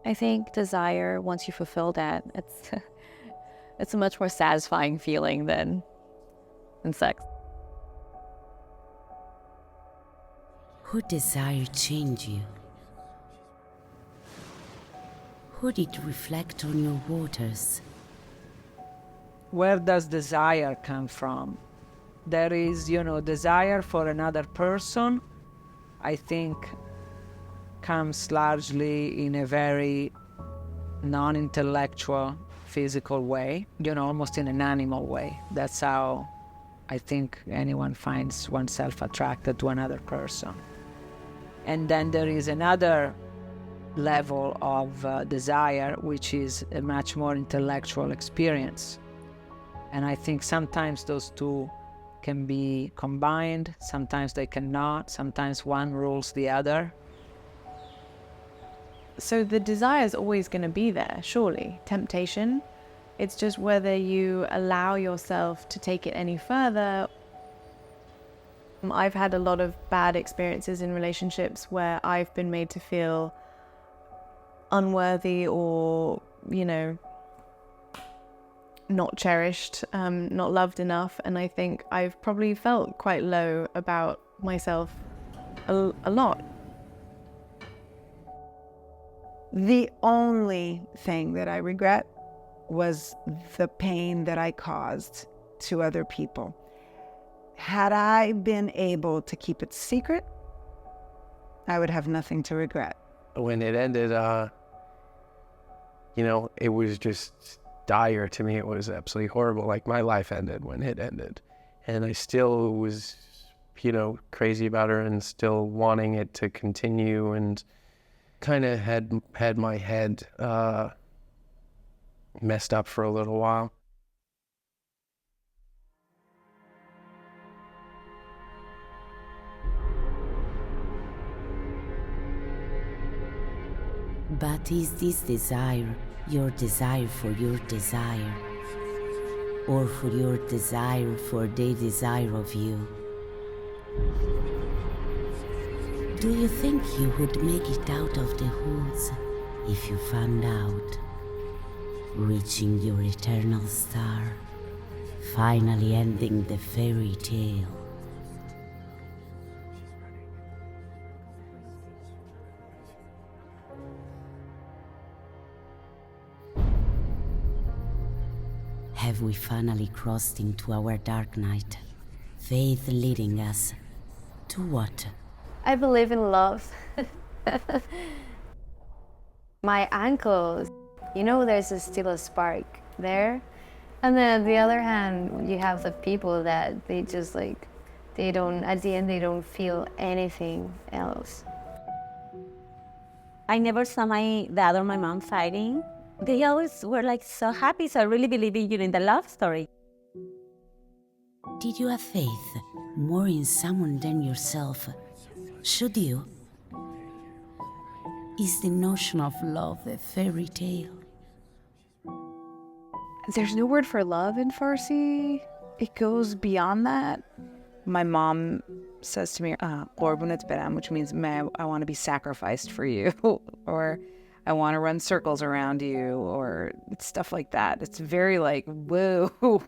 I think desire, once you fulfill that, it's a much more satisfying feeling than sex. Who desire change you? Who did reflect on your waters? Where does desire come from? There is, desire for another person, I think, comes largely in a very non-intellectual, physical way, almost in an animal way. That's how I think anyone finds oneself attracted to another person. And then there is another level of desire, which is a much more intellectual experience. And I think sometimes those two can be combined, sometimes they cannot, sometimes one rules the other. So the desire is always going to be there, surely. Temptation. It's just whether you allow yourself to take it any further. I've had a lot of bad experiences in relationships where I've been made to feel unworthy or, not cherished, not loved enough. And I think I've probably felt quite low about myself a lot. The only thing that I regret was the pain that I caused to other people. Had I been able to keep it secret, I would have nothing to regret. When it ended, it was just dire to me. It was absolutely horrible. Like, my life ended when it ended. And I still was, crazy about her and still wanting it to continue, and kind of had my head messed up for a little while. But is this desire your desire for your desire, or for your desire for the desire of you? Do you think you would make it out of the woods if you found out, reaching your eternal star, finally ending the fairy tale? Have we finally crossed into our dark night, faith leading us to what? I believe in love. My ankles, there's still a spark there. And then on the other hand, you have the people that they just they don't feel anything else. I never saw my dad or my mom fighting. They always were so happy, so I really believe in the love story. Did you have faith more in someone than yourself? Should you? Is the notion of love a fairy tale? There's no word for love in Farsi. It goes beyond that. My mom says to me, "Qorbunat beram," which means I want to be sacrificed for you, or I want to run circles around you, or stuff like that. It's very whoa.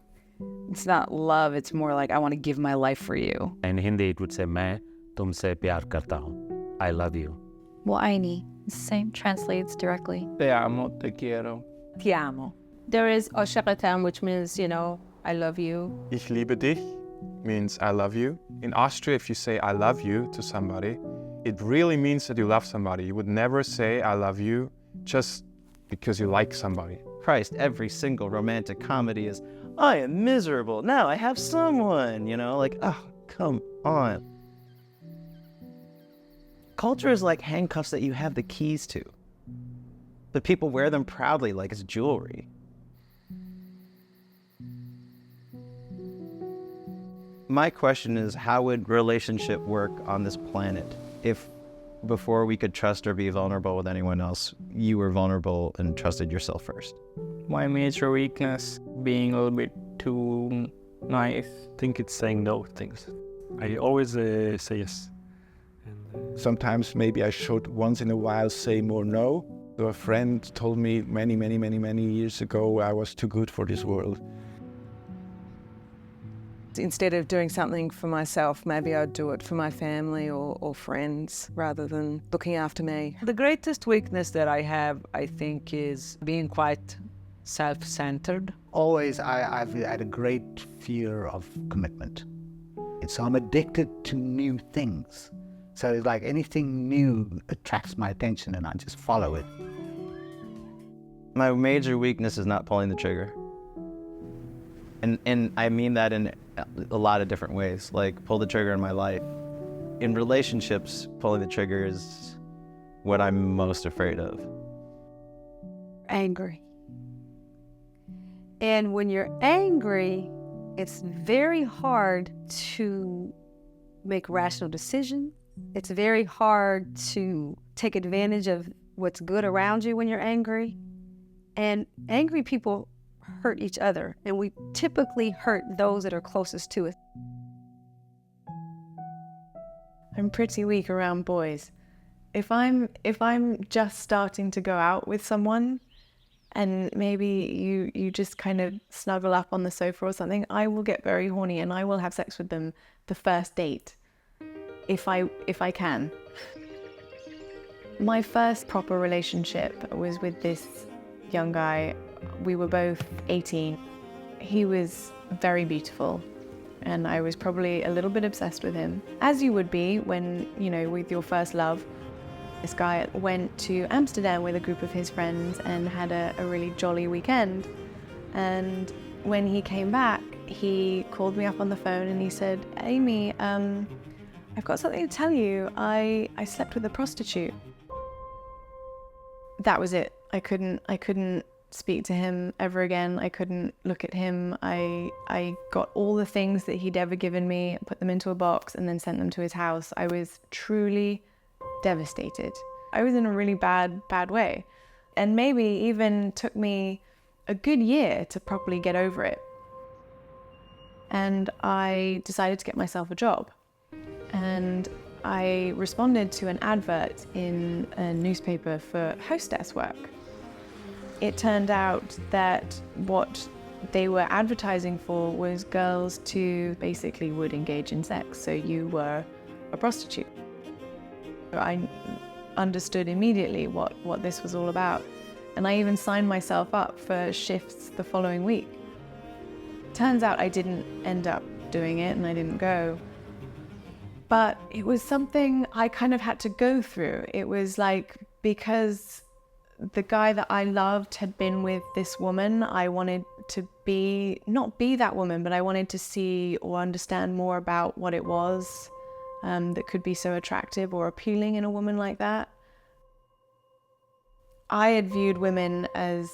It's not love. It's more like I want to give my life for you. In Hindi, it would say, "Main tumse pyar karta hu." I love you. Well, aini. It's the same, translates directly. Te amo, te quiero. Ti amo. There is oshaqatam, which means, I love you. Ich liebe dich means I love you. In Austria, if you say I love you to somebody, it really means that you love somebody. You would never say I love you just because you like somebody. Christ, every single romantic comedy is, I am miserable, now I have someone, oh, come on. Culture is like handcuffs that you have the keys to, but people wear them proudly like it's jewelry. My question is, how would relationship work on this planet if before we could trust or be vulnerable with anyone else, you were vulnerable and trusted yourself first? My major weakness, being a little bit too nice. I think it's saying no to things. I always say yes. Sometimes maybe I should once in a while say more no. A friend told me many years ago I was too good for this world. Instead of doing something for myself, maybe I'd do it for my family or friends rather than looking after me. The greatest weakness that I have, I think, is being quite self-centered. Always I've had a great fear of commitment. So I'm addicted to new things. So it's like anything new attracts my attention and I just follow it. My major weakness is not pulling the trigger. And I mean that in a lot of different ways, like pull the trigger in my life. In relationships, pulling the trigger is what I'm most afraid of. Angry. And when you're angry, it's very hard to make rational decisions. It's very hard to take advantage of what's good around you when you're angry. And angry people hurt each other, and we typically hurt those that are closest to us. I'm pretty weak around boys. If I'm just starting to go out with someone and maybe you just kind of snuggle up on the sofa or something, I will get very horny and I will have sex with them the first date if I can. My first proper relationship was with this young guy. We were both 18. He was very beautiful and I was probably a little bit obsessed with him, as you would be when, you know, with your first love. This guy went to Amsterdam with a group of his friends and had a really jolly weekend. And when he came back, he called me up on the phone and he said, "Amy, I've got something to tell you. I slept with a prostitute." That was it. I couldn't speak to him ever again. I couldn't look at him. I got all the things that he'd ever given me, put them into a box and then sent them to his house. I was truly devastated. I was in a really bad way. And maybe even took me a good year to properly get over it. And I decided to get myself a job. And I responded to an advert in a newspaper for hostess work. It turned out that what they were advertising for was girls who basically would engage in sex, so you were a prostitute. I understood immediately what this was all about, and I even signed myself up for shifts the following week. Turns out I didn't end up doing it and I didn't go. But it was something I kind of had to go through. It was like, because the guy that I loved had been with this woman, I wanted to not be that woman, but I wanted to see or understand more about what it was that could be so attractive or appealing in a woman like that. I had viewed women as,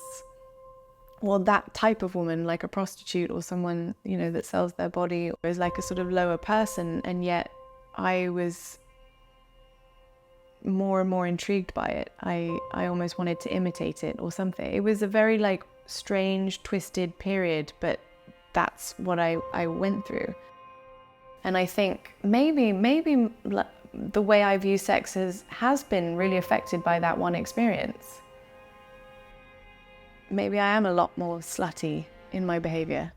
well, that type of woman, like a prostitute or someone, you know, that sells their body, as like a sort of lower person, and yet I was more and more intrigued by it. I almost wanted to imitate it or something. It was a very like strange, twisted period, but that's what I went through. And I think maybe the way I view sex has been really affected by that one experience. Maybe I am a lot more slutty in my behavior.